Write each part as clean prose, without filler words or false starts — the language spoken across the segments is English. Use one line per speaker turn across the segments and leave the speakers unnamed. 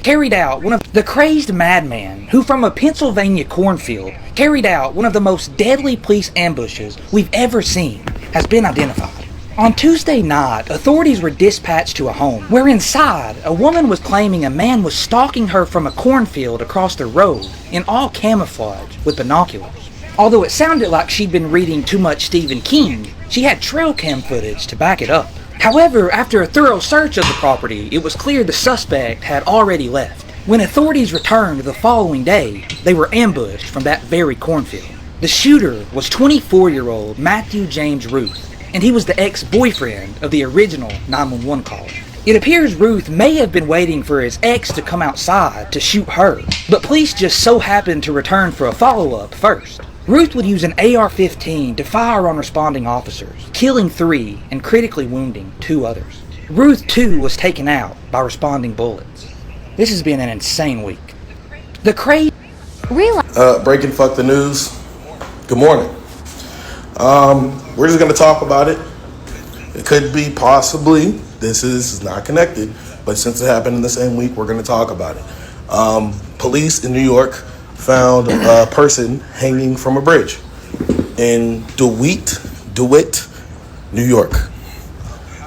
carried out one of the crazed madman who from a Pennsylvania cornfield carried out one of the most deadly police ambushes we've ever seen has been identified. On Tuesday night, authorities were dispatched to a home where inside a woman was claiming a man was stalking her from a cornfield across the road in all camouflage with binoculars. Although it sounded like she'd been reading too much Stephen King, she had trail cam footage to back it up. However, after a thorough search of the property, it was clear the suspect had already left. When authorities returned the following day, they were ambushed from that very cornfield. The shooter was 24-year-old Matthew James Ruth, and he was the ex-boyfriend of the original 911 caller. It appears Ruth may have been waiting for his ex to come outside to shoot her, but police just so happened to return for a follow-up first. Ruth would use an AR-15 to fire on responding officers, killing 3 and critically wounding 2 others. Ruth, too, was taken out by responding bullets. This has been an insane week. The crazy...
Breaking fuck the news. Good morning. We're just going to talk about it. It could be possibly, this is not connected, but since it happened in the same week, we're going to talk about it. Police in New York found a person hanging from a bridge in DeWitt, New York.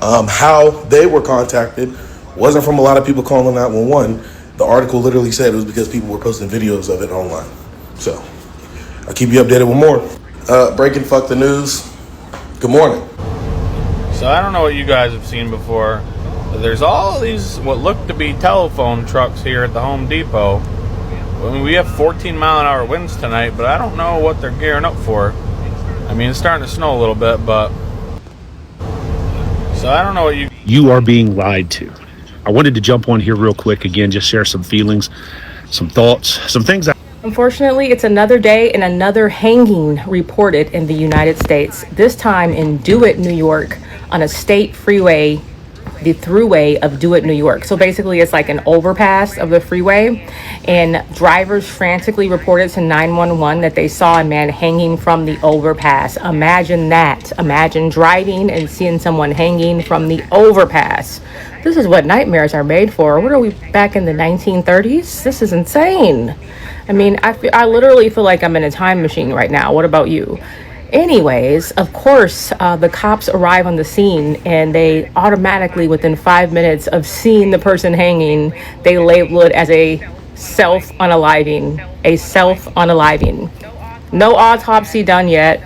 How they were contacted wasn't from a lot of people calling 911. The article literally said it was because people were posting videos of it online. So, I'll keep you updated with more. Breaking fuck the news. Good morning.
So I don't know what you guys have seen before, but there's all these what look to be telephone trucks here at the Home Depot. I mean, we have 14-mile-an-hour winds tonight, but I don't know what they're gearing up for. I mean, it's starting to snow a little bit, but... So I don't know what you...
You are being lied to. I wanted to jump on here real quick again, just share some feelings, some thoughts, some things.
Unfortunately, it's another day and another hanging reported in the United States, this time in DeWitt, New York, on a state freeway, the thruway of DeWitt, New York. So basically it's like an overpass of the freeway, and drivers frantically reported to 911 that they saw a man hanging from the overpass. Imagine that. Imagine driving and seeing someone hanging from the overpass. This is what nightmares are made for. What are we, back in the 1930s? This is insane. I mean, I literally feel like I'm in a time machine right now. What about you? Anyways, of course, the cops arrive on the scene, and they automatically, within 5 minutes of seeing the person hanging, they label it as a self-unaliving. No autopsy done yet.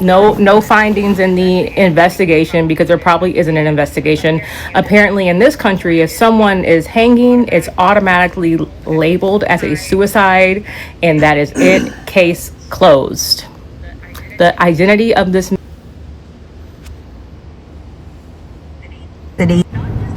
No findings in the investigation, because there probably isn't an investigation. Apparently in this country, if someone is hanging, it's automatically labeled as a suicide, and that is it. Case closed. The identity of this...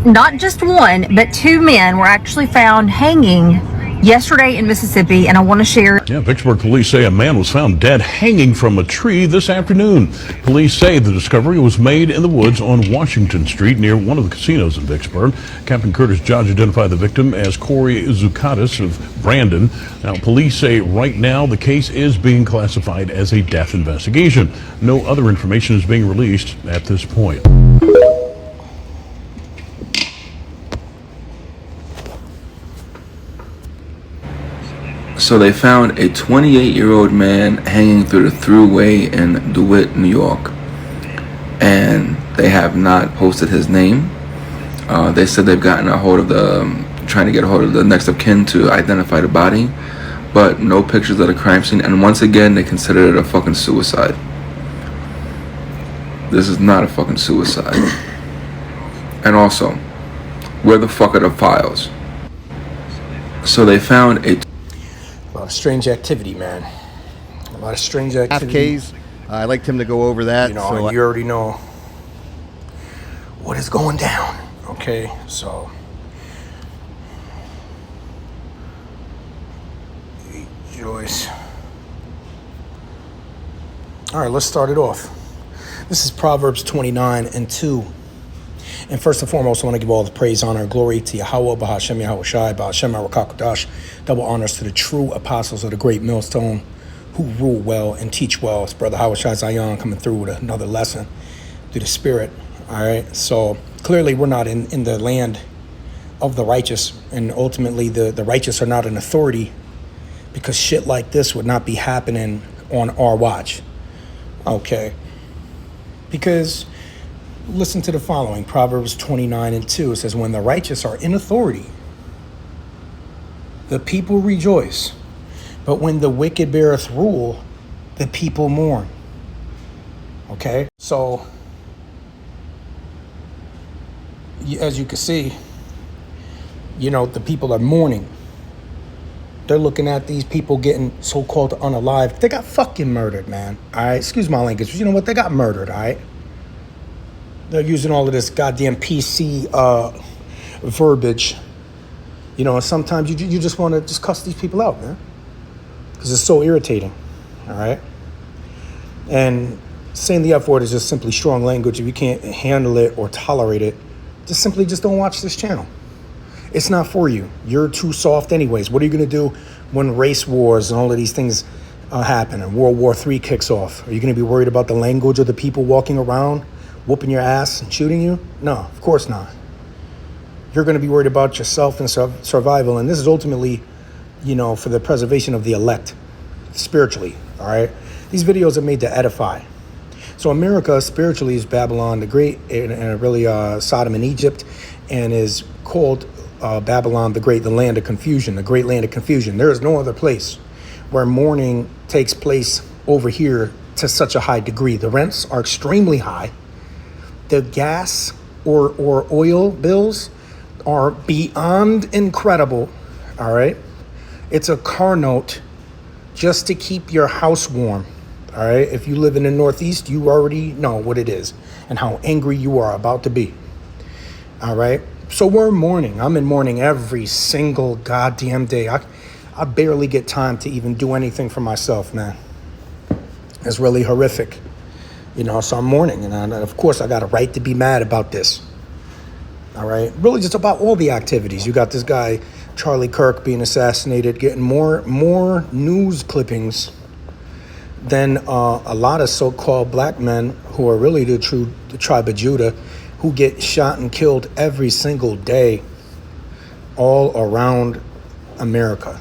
Not just one, but 2 men were actually found hanging yesterday in Mississippi, and I want to share.
Yeah, Vicksburg police say a man was found dead hanging from a tree this afternoon. Police say the discovery was made in the woods on Washington Street near one of the casinos in Vicksburg. Captain Curtis Judge identified the victim as Corey Zucatis of Brandon. Now, police say right now the case is being classified as a death investigation. No other information is being released at this point.
So they found a 28-year-old man hanging through the thruway in DeWitt, New York, and they have not posted his name. They said they've gotten a hold of trying to get a hold of the next of kin to identify the body, but no pictures of the crime scene, and once again they considered it a fucking suicide. This is not a fucking suicide. And also, where the fuck are the files? So they found a
lot of strange activity, man. A lot of strange activity.
K's. I'd like him to go over that.
You know, so you already know what is going down. Okay, so Joyce. All right, let's start it off. This is Proverbs 29:2. And first and foremost, I want to give all the praise, honor, and glory to Yahweh, Bahashem Yahweh Shai, Bahashem Arakakadash. Double honors to the true apostles of the great millstone who rule well and teach well. It's Brother Howard Shai Zion coming through with another lesson through the Spirit. All right, so clearly we're not in the land of the righteous, and ultimately the righteous are not an authority, because shit like this would not be happening on our watch. Okay. Because listen to the following, Proverbs 29:2. It says, when the righteous are in authority, the people rejoice. But when the wicked beareth rule, the people mourn. Okay? So, as you can see, the people are mourning. They're looking at these people getting so-called unalived. They got fucking murdered, man. All right? Excuse my language. But you know what? They got murdered, all right? They're using all of this goddamn PC verbiage. Sometimes you just want to just cuss these people out, man. Because it's so irritating, all right? And saying the F word is just simply strong language. If you can't handle it or tolerate it, just don't watch this channel. It's not for you. You're too soft anyways. What are you going to do when race wars and all of these things happen and World War III kicks off? Are you going to be worried about the language of the people walking around, whooping your ass and shooting you? No, of course not. You're going to be worried about yourself and survival. And this is ultimately, for the preservation of the elect, spiritually, all right? These videos are made to edify. So America spiritually is Babylon the Great, and really Sodom and Egypt, and is called Babylon the Great, the land of confusion, the great land of confusion. There is no other place where mourning takes place over here to such a high degree. The rents are extremely high. The gas or oil bills are beyond incredible, all right? It's a car note just to keep your house warm, all right? If you live in the Northeast, you already know what it is and how angry you are about to be, all right? So we're mourning. I'm in mourning every single goddamn day. I barely get time to even do anything for myself, man. It's really horrific. So I'm mourning. And of course, I got a right to be mad about this. All right? Really just about all the activities. You got this guy, Charlie Kirk, being assassinated, getting more news clippings than a lot of so-called black men who are really the tribe of Judah, who get shot and killed every single day all around America.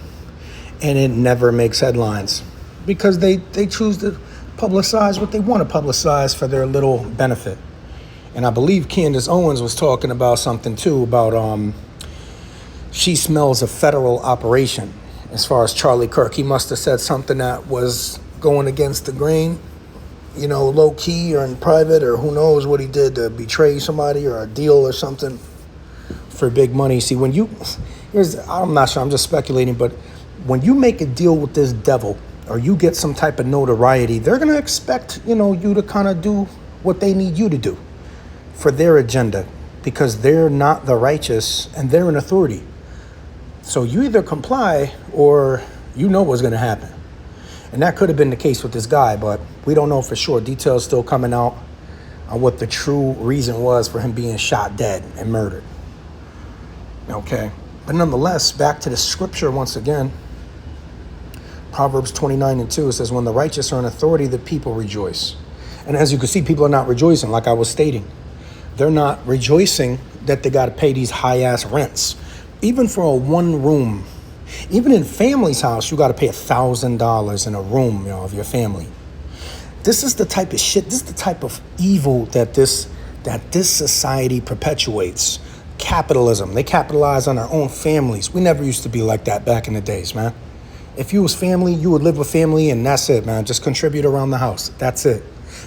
And it never makes headlines because they choose to publicize what they want to publicize for their little benefit. And I believe Candace Owens was talking about something too, about she smells a federal operation as far as Charlie Kirk. He must have said something that was going against the grain, low key or in private, or who knows what he did to betray somebody or a deal or something for big money. See, I'm not sure, I'm just speculating, but when you make a deal with this devil or you get some type of notoriety, they're going to expect, you to kind of do what they need you to do for their agenda, because they're not the righteous and they're an authority. So you either comply or what's going to happen. And that could have been the case with this guy, but we don't know for sure. Details still coming out on what the true reason was for him being shot dead and murdered. Okay. But nonetheless, back to the scripture once again. Proverbs 29:2, it says, when the righteous are in authority, the people rejoice. And as you can see, people are not rejoicing, like I was stating. They're not rejoicing that they got to pay these high-ass rents. Even for a one room, even in family's house, you got to pay $1,000 in a room, of your family. This is the type of shit, this is the type of evil that this society perpetuates. Capitalism. They capitalize on their own families. We never used to be like that back in the days, man. If you was family, you would live with family and that's it, man. Just contribute around the house. That's it.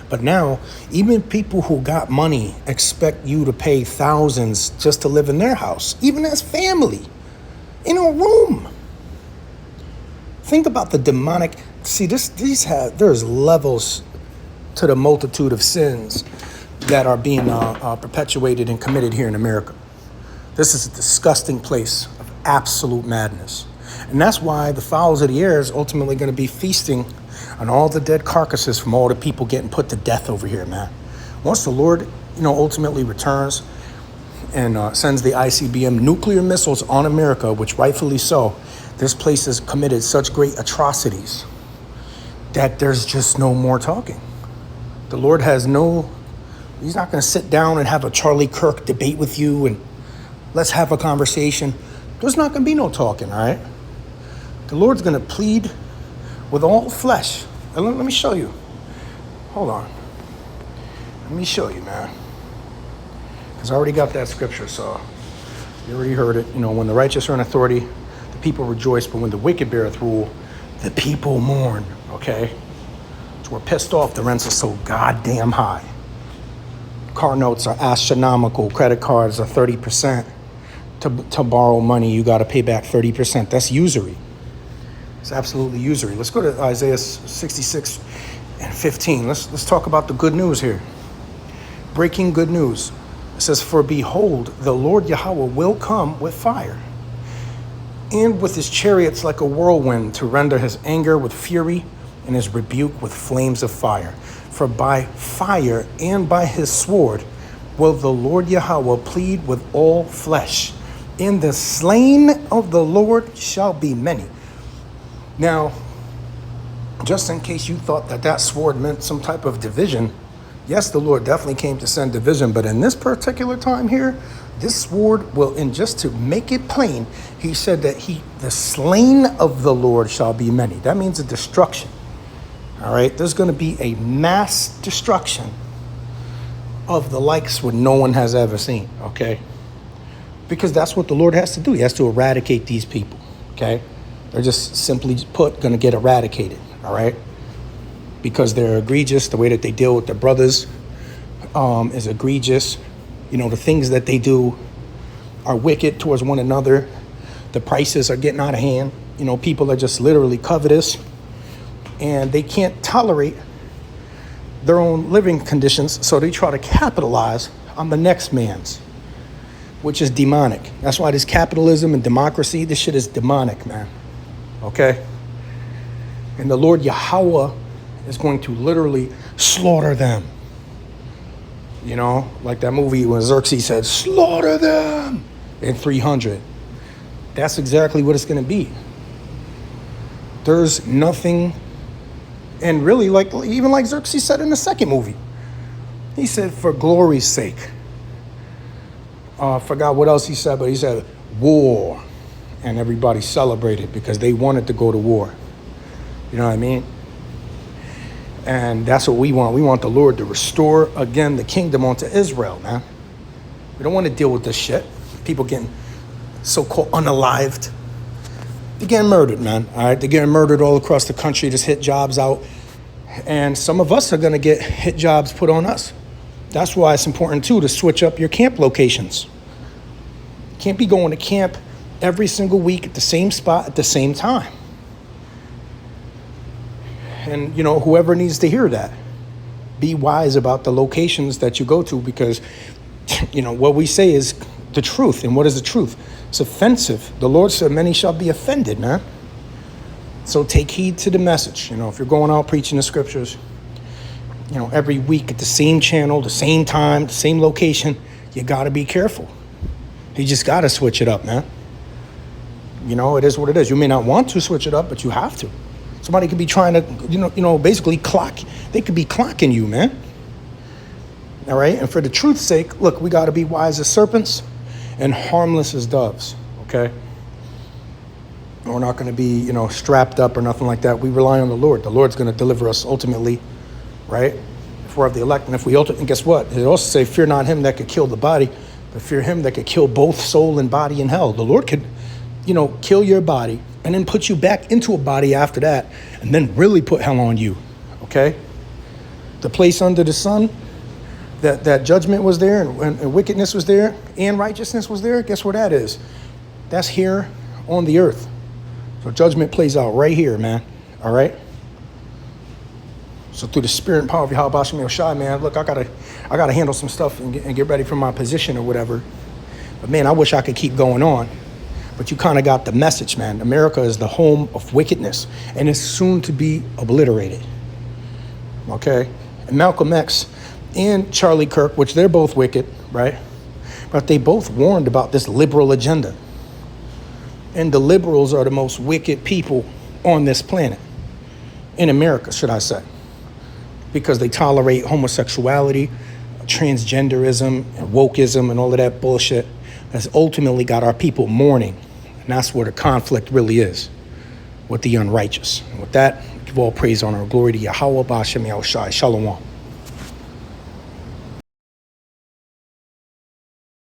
But now, even people who got money expect you to pay thousands just to live in their house, even as family, in a room. Think about the demonic. See, there's levels to the multitude of sins that are being perpetuated and committed here in America. This is a disgusting place of absolute madness. And that's why the fowls of the air is ultimately going to be feasting on all the dead carcasses from all the people getting put to death over here, man. Once the Lord, ultimately returns and sends the ICBM nuclear missiles on America, which rightfully so, this place has committed such great atrocities that there's just no more talking. The Lord he's not going to sit down and have a Charlie Kirk debate with you and Let's have a conversation. There's not going to be no talking, all right? The Lord's going to plead with all flesh. And let me show you. Hold on. Let me show you, man. Because I already got that scripture, so you already heard it. You know, when the righteous are in authority, the people rejoice, but when the wicked beareth rule, the people mourn, okay? So we're pissed off the rents are so goddamn high. Car notes are astronomical. Credit cards are 30%. To borrow money, you got to pay back 30%. That's usury. It's absolutely usury. Let's go to Isaiah 66 and 15. Let's talk about the good news here. Breaking good news. It says, for behold, the Lord Yahweh will come with fire, and with his chariots like a whirlwind, to render his anger with fury and his rebuke with flames of fire. For by fire and by his sword will the Lord Yahweh plead with all flesh, and the slain of the Lord shall be many. Now, just in case you thought that sword meant some type of division, yes, the Lord definitely came to send division, but in this particular time here, this sword will, and just to make it plain, he said that the slain of the Lord shall be many. That means a destruction. All right, there's going to be a mass destruction of the likes what no one has ever seen, okay? Because that's what the Lord has to do. He has to eradicate these people, okay? They're just simply put going to get eradicated, all right? Because they're egregious. The way that they deal with their brothers is egregious. You know, the things that they do are wicked towards one another. The prices are getting out of hand. You know, people are just literally covetous, and they can't tolerate their own living conditions, so they try to capitalize on the next man's, which is demonic. That's why this capitalism and democracy, this shit is demonic, man. Okay? And the Lord Yahweh is going to literally slaughter them. You know, like that movie when Xerxes said, slaughter them in 300. That's exactly what it's going to be. There's nothing, and really, like even like Xerxes said in the second movie, he said, for glory's sake. I forgot what else he said, but he said, war. And everybody celebrated because they wanted to go to war. You know what I mean? And that's what we want. We want the Lord to restore again the kingdom onto Israel, man. We don't want to deal with this shit. People getting so-called unalived. They're getting murdered, man. All right, they're getting murdered all across the country. Just hit jobs out. And some of us are going to get hit jobs put on us. That's why it's important, too, to switch up your camp locations. You can't be going to camp every single week at the same spot at the same time. And, you know, whoever needs to hear that, be wise about the locations that you go to, because, you know, what we say is the truth. And what is the truth? It's offensive. The Lord said many shall be offended, man. So take heed to the message. You know, if you're going out preaching the scriptures, you know, every week at the same channel, the same time, the same location, you got to be careful. You just got to switch it up, man. You know, it is what it is. You may not want to switch it up, but you have to. Somebody could be trying to, you know, basically clock. They could be clocking you, man. All right? And for the truth's sake, look, we got to be wise as serpents and harmless as doves, okay? We're not going to be, you know, strapped up or nothing like that. We rely on the Lord. The Lord's going to deliver us ultimately, right? If we're of the elect. And if we ultimately, and guess what? It also say, fear not him that could kill the body, but fear him that could kill both soul and body in hell. The Lord could, you know, kill your body and then put you back into a body after that, and then really put hell on you, okay? The place under the sun, that judgment was there, and wickedness was there, and righteousness was there. Guess where that is? That's here on the earth. So judgment plays out right here, man, all right? So through the spirit and power of Yahweh B'Shem Yoshai, man, look, I gotta handle some stuff and get ready for my position or whatever. But man, I wish I could keep going on. But you kind of got the message, man. America is the home of wickedness, and it's soon to be obliterated. Okay? And Malcolm X and Charlie Kirk, which they're both wicked, right? But they both warned about this liberal agenda. And the liberals are the most wicked people on this planet. In America, should I say. Because they tolerate homosexuality, transgenderism, and wokeism, and all of that bullshit. has ultimately got our people mourning. And that's where the conflict really is, with the unrighteous. And with that, give all praise, honor, and glory to Yahweh, Ba'ashem Yahushai. Shalom.